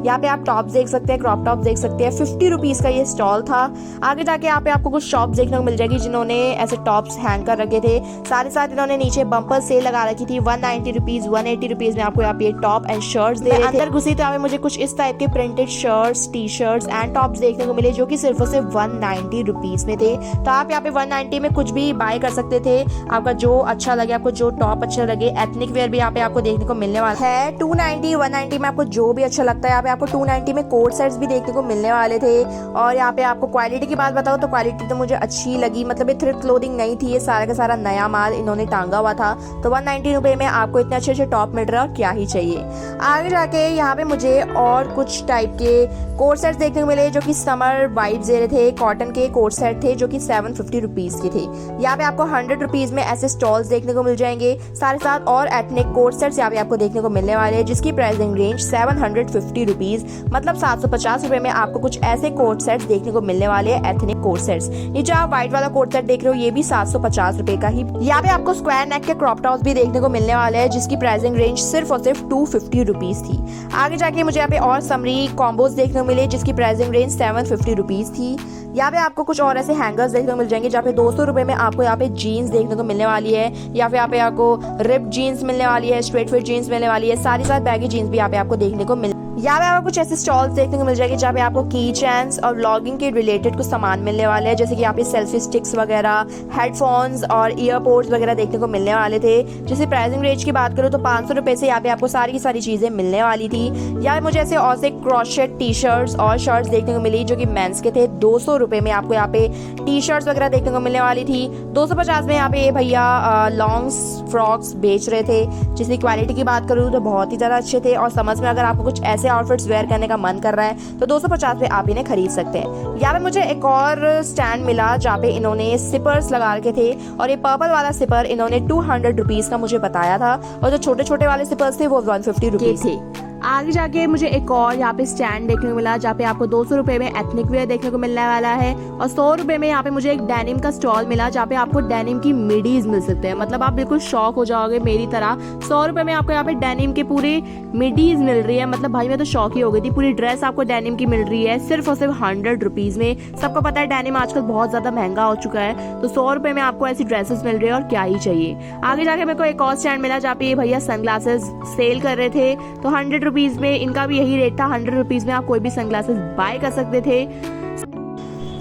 यहाँ पे आप टॉप्स देख सकते हैं, क्रॉप टॉप देख सकते हैं। 50 रुपीज़ का ये स्टॉल था। आगे जाके यहाँ पे आपको कुछ शॉप्स देखने को मिल जाएगी जिन्होंने ऐसे टॉप्स हैंग कर रखे थे। साथ ही साथ इन्होंने नीचे बम्पर सेल लगा रखी थी। 190 रुपीज़ 180 रुपीज़ में आपको यहाँ पे टॉप एंड शर्ट्स दे रहे थे। अंदर घुसी तो यहाँ पे मुझे कुछ इस टाइप के printed shirts, T shirts and tops देखने को मिले जो कि सिर्फ और सिर्फ 190 रुपीज़ में थे। तो आप यहाँ पे 190 में कुछ भी बाय कर सकते थे, आपका जो अच्छा लगे, आपको जो टॉप अच्छा लगे। एथनिक वेयर भी यहाँ पे आपको देखने को मिलने वाला है। 290 190 में आपको जो भी अच्छा लगता है। यहाँ पे आपको 290 में कोट सेट्स भी देखने को मिलने वाले थे। और यहाँ पे आपको क्वालिटी की बात बताओ तो क्वालिटी तो मुझे अच्छी लगी, मतलब ये थ्रिफ्ट क्लोथिंग नहीं थी, ये सारा का सारा नया माल इन्होंने टांगा हुआ था। तो 190 रुपये में आपको इतने अच्छे अच्छे टॉप मिल रहा है और क्या ही चाहिए। आगे जाके यहाँ पे मुझे और कुछ टाइप के कोट सेट्स देखने को मिले जो कि समर वाइब्स दे रहे थे। कॉटन के कोट सेट थे जो कि 750 रुपीज़ के थे। यहाँ पे आपको 100 रुपीज़ में ऐसे स्टॉल्स देखने को मिल जाएंगे। साथ ही साथ और एथनिक कोट सेट्स यहाँ पे आपको देखने को मिलने वाले हैं जिसकी प्राइसिंग रेंज 750 रुपीज़, मतलब 750 रुपये में आपको कुछ ऐसे कोट सेट्स देखने को मिलने वाले हैं, एथनिक कोट सेट्स। ये जो आप व्हाइट वाला कोट सेट देख रहे हो ये भी 750 रुपये का ही। यहाँ पे आपको स्क्वायर नेक के क्रॉप टॉप्स भी देखने को मिलने वाले हैं जिसकी प्राइसिंग रेंज सिर्फ और सिर्फ 250 रुपीज़ थी। आगे जाके मुझे यहाँ पे और समरी कॉम्बोज देखने को मिले जिसकी प्राइसिंग रेंज 750 रुपीज़ थी। यहाँ पे आपको कुछ और ऐसे हैंगर्स देखने को मिल जाएंगे जहाँ पे 200 रुपये में आपको यहाँ पे जीन्स देखने को मिलने वाली है, या फिर यहाँ पे आपको रिप जीन्स मिलने वाली है, स्ट्रेट फिट जीन्स मिलने वाली है। साथ ही साथ बैगी जीन्स भी यहाँ पे आपको देखने को मिल। यहाँ पे आपको कुछ ऐसे स्टॉल्स देखने को मिल जाएंगे जहाँ पे आपको की चैन्स और व्लॉगिंग के रिलेटेड कुछ सामान मिलने वाले हैं, जैसे कि यहाँ पे सेल्फी स्टिक्स वगैरह, हेडफोन्स और ईयरपोड्स वगैरह देखने को मिलने वाले थे। जैसे प्राइसिंग रेंज की बात करूँ तो 500 रुपये से यहाँ पे आपको सारी की सारी चीज़ें मिलने वाली थी। यहाँ पे मुझे ऐसे और से क्रॉशेट टी शर्ट्स और शर्ट्स देखने को मिली जो कि मेंस के थे। 200 रुपये में आपको यहाँ पे टी शर्ट्स वगैरह देखने को मिलने वाली थी। 250 में यहाँ पे ये भैया लॉन्ग्स फ्रॉक्स बेच रहे थे जिसकी क्वालिटी की बात करूँ तो बहुत ही ज़्यादा अच्छे थे। और समझ में अगर आपको कुछ ऐसे आउटफिट्स वेयर करने का मन कर रहा है तो 250 पे आप इन्हें खरीद सकते हैं। यहाँ पे मुझे एक और स्टैंड मिला जहाँ पे इन्होंने सिपर्स लगा रखे थे, और ये पर्पल वाला सिपर इन्होंने 200 रुपीज़ का मुझे बताया था, और जो छोटे छोटे वाले सिपर्स थे वो 150 रुपीज़ थे। आगे जाके मुझे एक और यहाँ पे स्टैंड देखने को मिला जहाँ पे आपको 200 रुपये में एथनिक वेयर देखने को मिलने वाला है, और 100 रुपये में यहाँ पे मुझे एक डेनिम का स्टॉल मिला जहाँ पे आपको डेनिम की मिडीज मिल सकते हैं। मतलब आप बिल्कुल शॉक हो जाओगे मेरी तरह। 100 रुपये में आपको यहाँ पे डेनिम के पूरे मिडीज मिल रही है। मतलब भाई मैं तो शॉक ही हो गई थी। पूरी ड्रेस आपको डेनिम की मिल रही है सिर्फ और सिर्फ 100 रुपीज़ में। सबको पता है डेनिम आजकल बहुत ज़्यादा महंगा हो चुका है, तो 100 रुपये में आपको ऐसी ड्रेसेस मिल रही है और क्या ही चाहिए। आगे जाके मेरे को एक और स्टैंड मिला जहाँ पे ये भैया सनग्लासेस सेल कर रहे थे, तो 100 रुपीज़ में इनका यही रेट था। 100 रुपीज़ में आप कोई भी सनग्लासेस बाय कर सकते थे।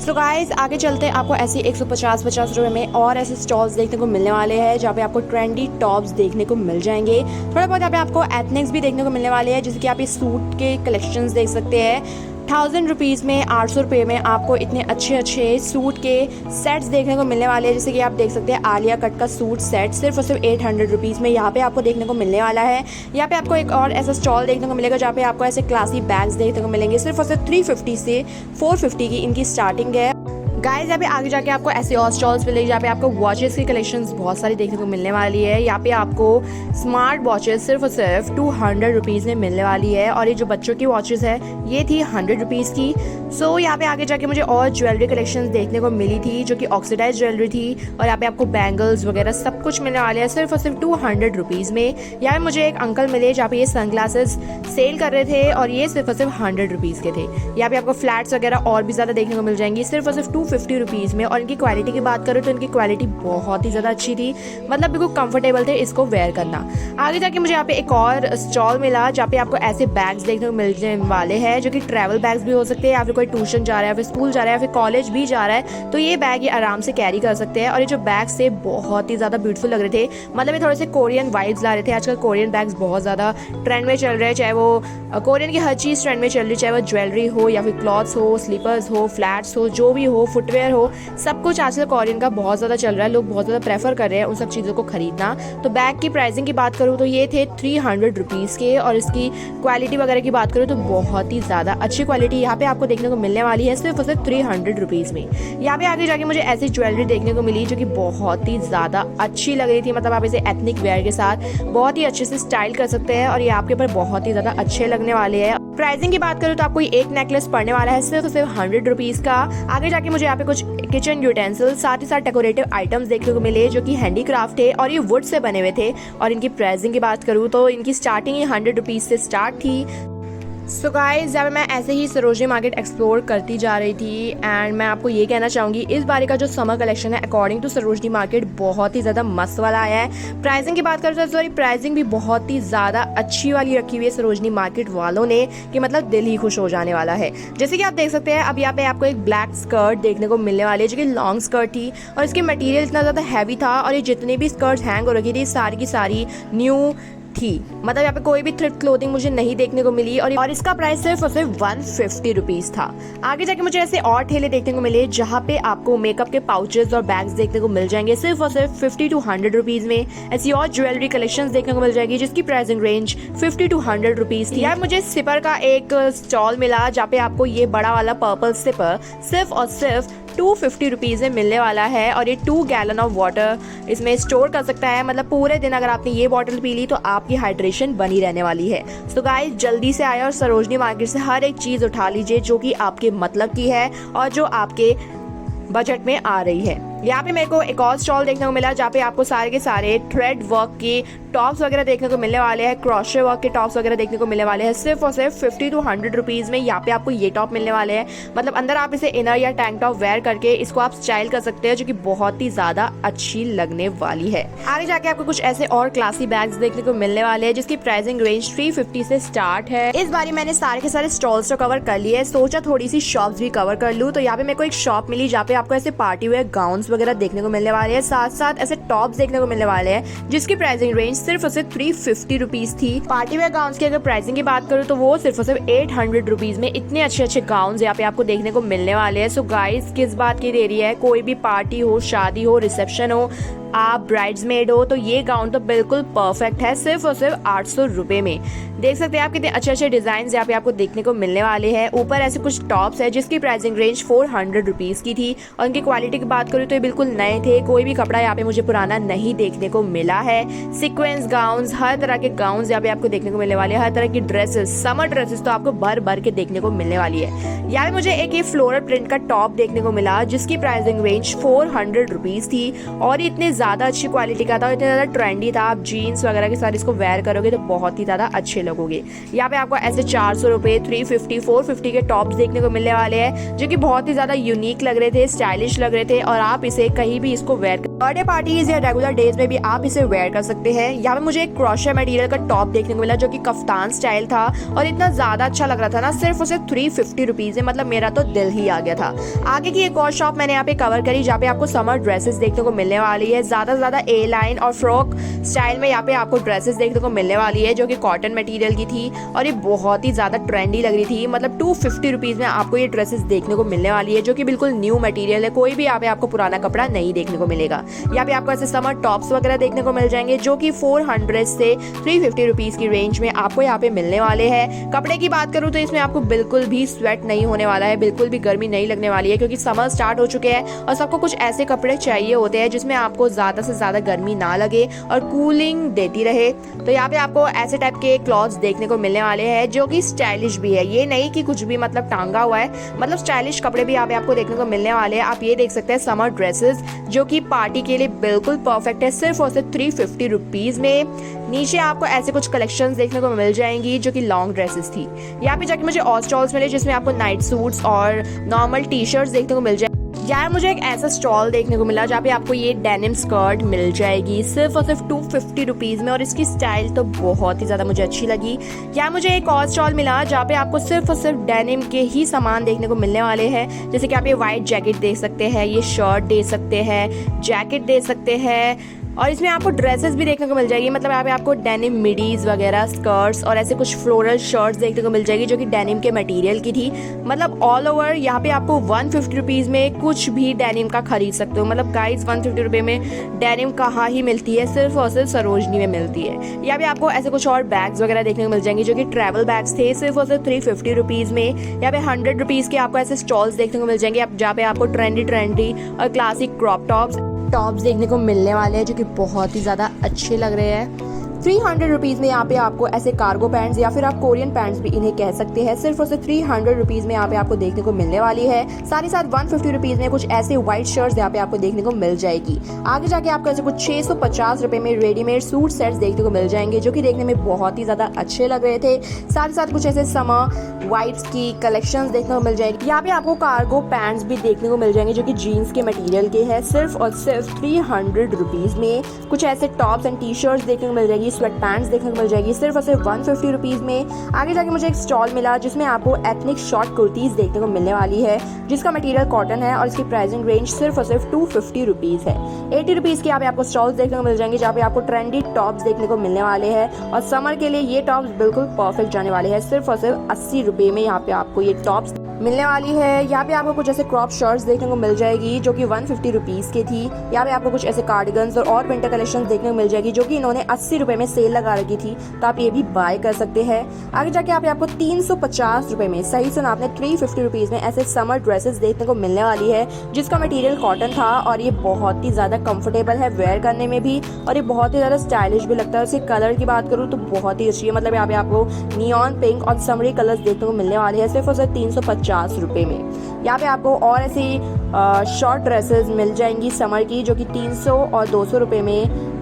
सो गाइस आगे चलते हैं, आपको ऐसे 150 रुपये में और ऐसे स्टॉल्स देखने को मिलने वाले हैं जहाँ पे आपको ट्रेंडी टॉप्स देखने को मिल जाएंगे। थोड़ा बहुत यहाँ पे आपको एथनिक्स भी देखने को मिलने वाले हैं, जैसे कि आप ये सूट के कलेक्शंस देख सकते हैं। 1000 रुपीज़ में 800 रुपये में आपको इतने अच्छे अच्छे सूट के सेट्स देखने को मिलने वाले हैं, जैसे कि आप देख सकते हैं आलिया कट का सूट सेट सिर्फ और सिर्फ 800 रुपीज़ में यहाँ पे आपको देखने को मिलने वाला है। यहाँ पे आपको एक और ऐसा स्टॉल देखने को मिलेगा जहाँ पे आपको ऐसे क्लासी बैग्स देखने को मिलेंगे। सिर्फ और सिर्फ 350 से 450 की इनकी स्टार्टिंग है। गाइस यहाँ पे आगे जाके आपको ऐसे और स्टॉल्स मिलेंगे जहाँ पे आपको वॉचेस की कलेक्शंस बहुत सारी देखने को मिलने वाली है। यहाँ पे आपको स्मार्ट वॉचेस सिर्फ और सिर्फ 200 रुपीज़ में मिलने वाली है, और ये जो बच्चों की वॉचेस है ये थी 100 रुपीज़ की। सो यहाँ पे आगे जाके मुझे और ज्वेलरी कलेक्शंस देखने को मिली थी जो कि ऑक्सीडाइज ज्वेलरी थी, और यहाँ पे आपको बैंगल्स वगैरह सब कुछ मिलने वाले हैं सिर्फ और सिर्फ 200 रुपीज़ में। यहाँ पे मुझे एक अंकल मिले जहाँ पे ये सनग्लासेस सेल कर रहे थे, और ये सिर्फ और सिर्फ 100 रुपीज़ के थे। यहाँ पे आपको फ्लैट्स वगैरह और भी ज़्यादा देखने को मिल जाएंगी सिर्फ और सिर्फ 250 रुपीज़ में। और इनकी क्वालिटी की बात करूँ तो इनकी क्वालिटी बहुत ही ज़्यादा अच्छी थी, मतलब बिल्कुल कंफर्टेबल थे इसको वेयर करना। आगे जाके मुझे यहाँ पे एक और स्टॉल मिला जहाँ पे आपको ऐसे बैग्स देखने को मिलने वाले हैं जो कि ट्रैवल बैग्स भी हो सकते हैं, या फिर कोई ट्यूशन जा रहा है, या फिर स्कूल जा रहा है, या फिर कॉलेज भी जा रहा है तो ये बैग ये आराम से कैरी कर सकते हैं। और ये जो बैग्स थे बहुत ही ज़्यादा ब्यूटीफुल लग रहे थे, मतलब ये थोड़े से कोरियन वाइब्स ला रहे थे। आजकल कोरियन बैग्स बहुत ज़्यादा ट्रेंड में चल रहे हैं, चाहे वो कोरियन की हर चीज़ ट्रेंड में चल रही है, चाहे वो ज्वेलरी हो या फिर क्लॉथ्स हो, स्लीपर्स हो, फ्लैट्स हो, जो भी हो, फुटवेयर हो, सब कुछ आजकल कोरियन का बहुत ज़्यादा चल रहा है, लोग बहुत ज़्यादा प्रेफर कर रहे हैं उन सब चीज़ों को खरीदना। तो बैग की प्राइसिंग की बात करूँ तो ये थे 300 रुपीज़ के, और इसकी क्वालिटी वगैरह की बात करूँ तो बहुत ही ज़्यादा अच्छी क्वालिटी यहाँ पे आपको देखने को मिलने वाली है, सिर्फ और सिर्फ 300 रुपीज़ में। यहाँ पे आगे जाके मुझे ऐसी ज्वेलरी देखने को मिली जो कि बहुत ही ज़्यादा अच्छी लग रही थी, मतलब आप इसे एथनिक वेयर के साथ बहुत ही अच्छे से स्टाइल कर सकते हैं और ये आपके ऊपर बहुत ही ज़्यादा अच्छे लगने वाले हैं। प्राइसिंग की बात करूँ तो आपको एक नेकलेस पड़ने वाला है सिर्फ 100 रुपीज़ का। आगे जाके मुझे यहाँ पे कुछ किचन यूटेंसिल साथ ही साथ डेकोरेटिव आइटम्स देखने को मिले जो कि हैंडीक्राफ्ट थे और ये वुड से बने हुए थे। और इनकी प्राइसिंग की बात करूँ तो इनकी स्टार्टिंग ही 100 रुपीज़ से स्टार्ट थी। सो गाइस, जब मैं ऐसे ही सरोजनी मार्केट एक्सप्लोर करती जा रही थी एंड मैं आपको ये कहना चाहूँगी इस बार का जो समर कलेक्शन है अकॉर्डिंग टू सरोजनी मार्केट बहुत ही ज़्यादा मस्त वाला आया है। प्राइसिंग की बात करें तो सॉरी प्राइसिंग भी बहुत ही ज़्यादा अच्छी वाली रखी हुई है सरोजनी मार्केट वालों ने कि मतलब दिल ही खुश हो जाने वाला है। जैसे कि आप देख सकते हैं अब यहाँ पे आपको एक ब्लैक स्कर्ट देखने को मिलने वाली है जो कि लॉन्ग स्कर्ट थी और इसकी मटेरियल इतना ज़्यादा हैवी था और ये जितनी भी स्कर्ट्स हैंग हो रखी थी सारी की सारी न्यू थी, मतलब यहाँ पे कोई भी थ्रिफ्ट क्लोथिंग मुझे नहीं देखने को मिली और इसका प्राइस सिर्फ और सिर्फ 150 रुपीज़ था। आगे जाके मुझे ऐसे और ठेले देखने को मिले जहाँ पे आपको मेकअप के पाउचेस और बैग्स देखने को मिल जाएंगे सिर्फ और सिर्फ 50 to 100 रुपीज़ में। ऐसी और ज्वेलरी कलेक्शंस देखने को मिल जाएगी जिसकी प्राइसिंग रेंज 50 to 100 रुपीज़ थी। यार मुझे सिपर का एक स्टॉल मिला जहाँ पे आपको ये बड़ा वाला पर्पल सिपर सिर्फ और सिर्फ 250 रुपीज़ में मिलने वाला है और ये 2 गैलन ऑफ वाटर इसमें स्टोर कर सकता है, मतलब पूरे दिन अगर आपने ये बॉटल पी ली तो आपकी हाइड्रेशन बनी रहने वाली है। सो गाइस, जल्दी से आए और सरोजनी मार्केट से हर एक चीज़ उठा लीजिए जो कि आपके मतलब की है और जो आपके बजट में आ रही है। यहाँ पे मेरे को एक और स्टॉल देखने को मिला जहाँ पे आपको सारे के सारे थ्रेड वर्क की टॉप्स वगैरह देखने को मिलने वाले हैं, क्रोशे वर्क के टॉप्स वगैरह देखने को मिलने वाले हैं सिर्फ और सिर्फ 50 to 100 रुपीज़ में। यहाँ पे आपको ये टॉप मिलने वाले हैं, मतलब अंदर आप इसे इनर या टैंक टॉप वेयर करके इसको आप स्टाइल कर सकते हैं जो कि बहुत ही ज़्यादा अच्छी लगने वाली है। आगे जाके आपको कुछ ऐसे और क्लासी बैग्स देखने को मिलने वाले हैं जिसकी प्राइसिंग रेंज 350 से स्टार्ट है। इस बारी मैंने सारे के सारे स्टॉल्स तो कवर कर लिए, सोचा थोड़ी सी शॉप्स भी कवर कर लूँ। तो यहाँ पे मेरे को एक शॉप मिली जहाँ पे आपको ऐसे पार्टी वेयर गाउन्स वगैरह देखने को मिलने वाले हैं, साथ साथ ऐसे टॉप्स देखने को मिलने वाले हैं जिसकी प्राइसिंग रेंज सिर्फ और सिर्फ 350 रुपीज़ थी। पार्टी वेयर गाउन्स की अगर प्राइसिंग की बात करूँ तो वो सिर्फ और सिर्फ 800 रुपीज़ में इतने अच्छे अच्छे गाउन्स यहाँ पे आपको देखने को मिलने वाले हैं। सो गाइस, किस बात की देरी है, कोई भी पार्टी हो, शादी हो, रिसेप्शन हो, आप ब्राइड्समेड हो तो ये गाउन तो बिल्कुल परफेक्ट है सिर्फ और सिर्फ 800 रुपए में। देख सकते हैं आप कितने अच्छे अच्छे डिजाइन यहाँ पे आपको देखने को मिलने वाले हैं। ऊपर ऐसे कुछ टॉप्स है जिसकी प्राइसिंग रेंज 400 रुपीज़ की थी और इनकी क्वालिटी की बात करूँ तो ये बिल्कुल नए थे, कोई भी कपड़ा यहाँ पे मुझे पुराना नहीं देखने को मिला है। सीक्वेंस गाउन्स, हर तरह के गाउन्स यहाँ पे आपको देखने को मिलने वाले हैं, हर तरह की ड्रेसेस, समर ड्रेसेस तो आपको भर भर के देखने को मिलने वाली है। यहाँ पे मुझे एक ये फ्लोरल प्रिंट का टॉप देखने को मिला जिसकी प्राइसिंग रेंज 400 रुपीज़ थी और इतने ज़्यादा अच्छी क्वालिटी का था, इतना ज़्यादा ट्रेंडी था। आप जीन्स वगैरह के साथ इसको वेयर करोगे तो बहुत ही ज़्यादा अच्छे लगोगे। यहाँ पे आपको ऐसे 400 रुपये, 350, 450 के टॉप्स देखने को मिलने वाले हैं जो कि बहुत ही ज़्यादा यूनिक लग रहे थे, स्टाइलिश लग रहे थे और आप इसे कहीं भी इसको वेयर बर्थडे पार्टीज या रेगुलर डेज में भी आप इसे वेयर कर सकते हैं। यहाँ पे मुझे एक क्रोशे मटेरियल का टॉप देखने को मिला जो कि कफ्तान स्टाइल था और इतना ज़्यादा अच्छा लग रहा था ना, सिर्फ उसे 350 रुपीज़ है, मतलब मेरा तो दिल ही आ गया था। आगे की एक और शॉप मैंने यहाँ पे कवर करी जहाँ पे आपको समर ड्रेसेस देखने को मिलने वाली है, ज़्यादा से ज़्यादा ए लाइन और फ्रॉक स्टाइल में यहाँ पे आपको ड्रेसेस देखने को मिलने वाली है जो कि कॉटन मटेरियल की थी और ये बहुत ही ज़्यादा ट्रेंडी लग रही थी। मतलब 250 रुपीज़ में आपको ये ड्रेसेस देखने को मिलने वाली है जो कि बिल्कुल न्यू मटेरियल है, कोई भी यहाँ पे आपको पुराना कपड़ा नहीं देखने को मिलेगा। यहाँ पे आपको ऐसे समर टॉप्स वगैरह देखने को मिल जाएंगे जो कि 400 से 350 रुपीज़ की रेंज में आपको यहाँ पे मिलने वाले हैं। कपड़े की बात करूँ तो इसमें आपको बिल्कुल भी स्वेट नहीं होने वाला है, बिल्कुल भी गर्मी नहीं लगने वाली है क्योंकि समर स्टार्ट हो चुके हैं और सबको कुछ ऐसे कपड़े चाहिए होते हैं जिसमें आपको ज़्यादा से ज़्यादा गर्मी ना लगे और कूलिंग देती रहे। तो यहाँ पे आपको ऐसे टाइप के क्लॉथ्स देखने को मिलने वाले हैं जो कि स्टाइलिश भी है, ये नहीं कि कुछ भी मतलब टांगा हुआ है, मतलब स्टाइलिश कपड़े भी यहाँ पे आपको देखने को मिलने वाले हैं। आप ये देख सकते हैं समर ड्रेसेस जो कि पार्टी के लिए बिल्कुल परफेक्ट है, सिर्फ और सिर्फ 350 रुपीज़ में। नीचे आपको ऐसे कुछ कलेक्शंस देखने को मिल जाएंगी जो कि लॉन्ग ड्रेसेस थी। यहाँ पे जाके मुझे और स्टॉल्स मिले जिसमें आपको नाइट सूट्स और नॉर्मल टी शर्ट्स देखने को मिल जाए। यार मुझे एक ऐसा स्टॉल देखने को मिला जहाँ पे आपको ये डेनिम स्कर्ट मिल जाएगी सिर्फ और सिर्फ 250 रुपीज़ में और इसकी स्टाइल तो बहुत ही ज़्यादा मुझे अच्छी लगी। यार मुझे एक और स्टॉल मिला जहाँ पे आपको सिर्फ और सिर्फ डेनिम के ही सामान देखने को मिलने वाले हैं, जैसे कि आप ये वाइट जैकेट दे सकते हैं, ये शर्ट दे सकते हैं, जैकेट दे सकते हैं, और इसमें आपको ड्रेसेस भी देखने को मिल जाएगी, मतलब यहाँ पे आपको डेनिम मिडीज वगैरह, स्कर्ट्स और ऐसे कुछ फ्लोरल शर्ट्स देखने को मिल जाएगी जो कि डेनिम के मटेरियल की थी। मतलब ऑल ओवर यहाँ पे आपको 150 रुपीज़ में कुछ भी डेनिम का खरीद सकते हो। मतलब गाइस 150 रुपये में डेनिम कहाँ ही मिलती है, सिर्फ और सिर्फ सरोजनी में मिलती है। यहाँ पे आपको ऐसे कुछ और बैग्स वगैरह देखने को मिल जाएंगे जो कि ट्रैवल बैग्स थे, सिर्फ और सिर्फ 350 रुपीज़ में। यहाँ पे 100 रुपीज़ के आपको ऐसे स्टॉल्स देखने को मिल जाएंगे जहाँ पे आपको ट्रेंडी और क्लासिक क्रॉप टॉप्स देखने को मिलने वाले हैं जो कि बहुत ही ज़्यादा अच्छे लग रहे हैं। 300 रुपीज़ में यहाँ पे आपको ऐसे कार्गो पैंट्स या फिर आप कोरियन पैंट्स भी इन्हें कह सकते हैं, सिर्फ और सिर्फ 300 रुपीज़ में यहाँ पे आपको देखने को मिलने वाली है। साथ ही साथ 150 रुपीज़ में कुछ ऐसे व्हाइट शर्ट्स यहाँ पे आपको देखने को मिल जाएगी। आगे जाके आपको ऐसे कुछ 650 रुपये में रेडीमेड सूट सेट्स देखने को मिल जाएंगे जो कि देखने में बहुत ही ज़्यादा अच्छे लग रहे थे। साथ ही साथ कुछ ऐसे समर वाइट्स की कलेक्शंस देखने को मिल जाएगी। यहाँ पे आपको कार्गो पैंट्स भी देखने को मिल जाएंगे जो कि जीन्स के मटेरियल के हैं, सिर्फ और सिर्फ 300 रुपीज़ में। कुछ ऐसे टॉप्स एंड टी शर्ट्स देखने को मिल जाएगी, स्वेट पैंट्स देखने को मिल जाएगी सिर्फ और सिर्फ 150 रुपीज़ में। आगे जाके मुझे एक स्टॉल मिला जिसमें आपको एथनिक शॉर्ट कुर्तीज़ देखने को मिलने वाली है जिसका मटेरियल कॉटन है और इसकी प्राइसिंग रेंज सिर्फ और सिर्फ 250 रुपीज़ है। 80 रुपीज़ के यहाँ पे आपको स्टॉल्स देखने को मिल जाएंगे जहाँ पे आपको ट्रेंडी टॉप्स देखने को मिलने वाले हैं और समर के लिए ये टॉप्स बिल्कुल परफेक्ट जाने वाले हैं। सिर्फ और सिर्फ 80 रुपये में यहाँ पे आपको ये टॉप्स मिलने वाली है। यहाँ पे आपको कुछ ऐसे क्रॉप शर्ट्स देखने को मिल जाएगी जो कि 150 रुपीज़ की थी। यहाँ पे आपको कुछ ऐसे कार्डिगन्स और विंटर कलेक्शन देखने को मिल जाएगी जो कि इन्होंने 80 रुपये में सेल लगा रखी थी, तो आप ये भी बाय कर सकते हैं। आगे जाके यहाँ पे आपको 350 रुपये में, सही सुना आपने, 350 रुपीज़ में ऐसे समर ड्रेसेस देखने को मिलने वाली है जिसका मटेरियल कॉटन था और ये बहुत ही ज़्यादा कंफर्टेबल है वेयर करने में भी और ये बहुत ही ज़्यादा स्टाइलिश भी लगता है। उसके कलर की बात करूँ तो बहुत ही अच्छी है। मतलब यहाँ पे आपको नियॉन पिंक और समरी कलर्स देखने को मिलने वाले हैं सिर्फ और सिर्फ 350 रुपये में। यहाँ पे आपको और ऐसी शॉर्ट ड्रेसेस मिल जाएंगी समर की जो कि 300 और 200 रुपये में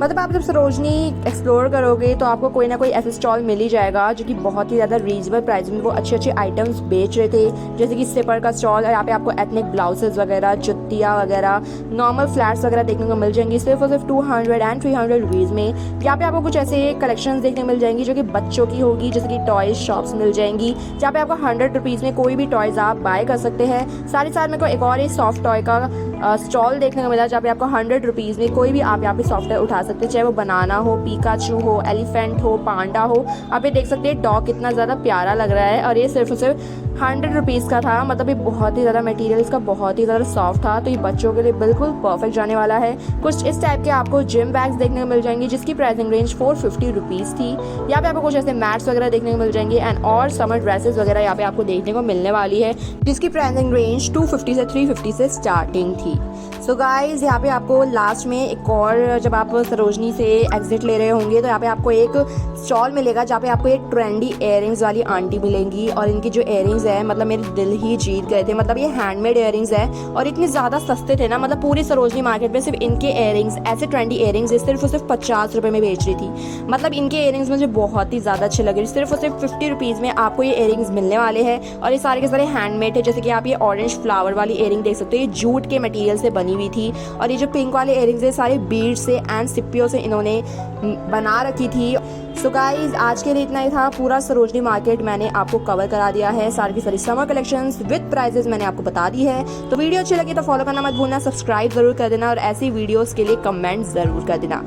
मतलब आप जब सरोजनी एक्सप्लोर करोगे तो आपको कोई ना कोई ऐसे स्टॉल मिल ही जाएगा जो कि बहुत ही ज़्यादा रीजनेबल प्राइस में वो अच्छे अच्छे आइटम्स बेच रहे थे, जैसे कि सिपर का स्टॉल है। यहाँ पे आपको एथनिक ब्लाउजेस वगैरह, जुत्तियाँ वगैरह, नॉर्मल फ्लैट्स वगैरह देखने को मिल जाएंगी सिर्फ और सिर्फ 200 एंड 300 रुपीज़ में। यहाँ पे आपको कुछ ऐसे कलेक्शन देखने को मिल जाएंगी जो कि बच्चों की होगी, जैसे कि टॉयज शॉप्स मिल जाएंगी जहाँ पे आपको 100 रुपीज़ में कोई भी टॉयज आप बाय कर सकते हैं। साथ ही साथ मेरे को एक और सॉफ्ट टॉय का स्टॉल देखने को मिला जहाँ पे आपको 100 रुपीज़ में कोई भी आप यहाँ पे सॉफ्ट टॉय उठा सकते हैं, चाहे वो बनाना हो, पिकाचू हो, एलिफेंट हो, पांडा हो। आप ये देख सकते हैं डॉग कितना ज़्यादा प्यारा लग रहा है और ये सिर्फ और सिर्फ 100 रुपीज़ का था। मतलब ये बहुत ही ज़्यादा मटेरियल इसका बहुत ही ज़्यादा सॉफ्ट था, तो ये बच्चों के लिए बिल्कुल परफेक्ट जाने वाला है। कुछ इस टाइप के आपको जिम बैग्स देखने को मिल जाएंगी जिसकी प्राइसिंग रेंज 450 रुपीज़ थी। यहाँ पे आपको कुछ ऐसे मैट्स वगैरह देखने को मिल जाएंगे एंड और समर ड्रेसेस वगैरह यहाँ पे आपको देखने को मिलने वाली है जिसकी प्राइसिंग रेंज 250 से 350 से स्टार्टिंग थी। सो गाइज यहाँ पे आपको लास्ट में एक और, जब आप सरोजनी से एग्जिट ले रहे होंगे तो यहाँ पे आपको एक स्टॉल मिलेगा जहाँ पे आपको एक ट्रेंडी इयररिंग्स वाली आंटी मिलेंगी और इनकी जो इयररिंग्स है मतलब मेरे दिल ही जीत गए थे। मतलब ये हैंडमेड इयररिंग्स है और इतने ज़्यादा सस्ते थे ना, मतलब पूरी सरोजनी मार्केट में सिर्फ इनके इयररिंग्स, ऐसे ट्रेंडी इयररिंग्स सिर्फ और सिर्फ 50 रुपये में बेच रही थी। मतलब इनके इयररिंग्स मुझे बहुत ही ज़्यादा अच्छे लगे। सिर्फ और सिर्फ 50 रुपीज़ में आपको ये इयररिंग्स मिलने वाले हैं और ये सारे के सारे हैंडमेड है। जैसे कि आप ये ऑरेंज फ्लावर वाली इयररिंग देख सकते हो, ये जूट के मटीरियल से बनी हुई थी और ये जो पिंक वाले इयररिंग्स है सारे बीड से एंड सिप्पियों से इन्होंने बना रखी थी। सो गाइज आज के लिए इतना ही था। पूरा सरोजनी मार्केट मैंने आपको कवर करा दिया है, सारी की सारी समर कलेक्शंस विद प्राइजेस मैंने आपको बता दी है। तो वीडियो अच्छी लगी तो फॉलो करना मत भूलना, सब्सक्राइब जरूर कर देना और ऐसी वीडियोस के लिए कमेंट जरूर कर देना।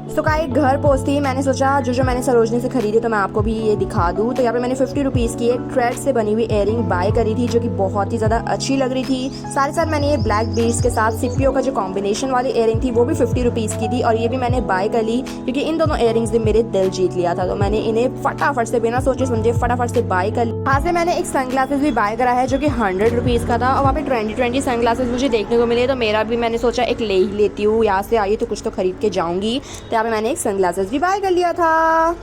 तो गाइस घर पहुंचती ही मैंने सोचा जो मैंने सरोजनी से खरीदी तो मैं आपको भी ये दिखा दूँ। तो यहाँ पे मैंने 50 रुपीज़ की एक थ्रेड से बनी हुई इयररिंग बाय करी थी जो कि बहुत ही ज़्यादा अच्छी लग रही थी। साथ ही साथ मैंने ये ब्लैक बीड्स के साथ सिप्पियों का जो कॉम्बिनेशन वाली इयररिंग थी वो भी 50 रुपीज़ की थी और ये भी मैंने बाय कर ली क्योंकि इन दोनों इयररिंग्स ने मेरे दिल जीत लिया था। तो मैंने इन्हें फटाफट से बिना सोचे समझे फटाफट से बाय कर ली। वहाँ से मैंने एक सनग्लासेस भी बाय करा है जो कि 100 रुपीज़ का था और वहाँ पे ट्रेंडी सनग्लासेस मुझे देखने को मिले तो मेरा भी मैंने सोचा एक ले ही लेती हूँ, यहाँ से आई तो कुछ तो खरीद के जाऊँगी। तो यहाँ पे मैंने एक सनग्लासेस भी बाय कर लिया था।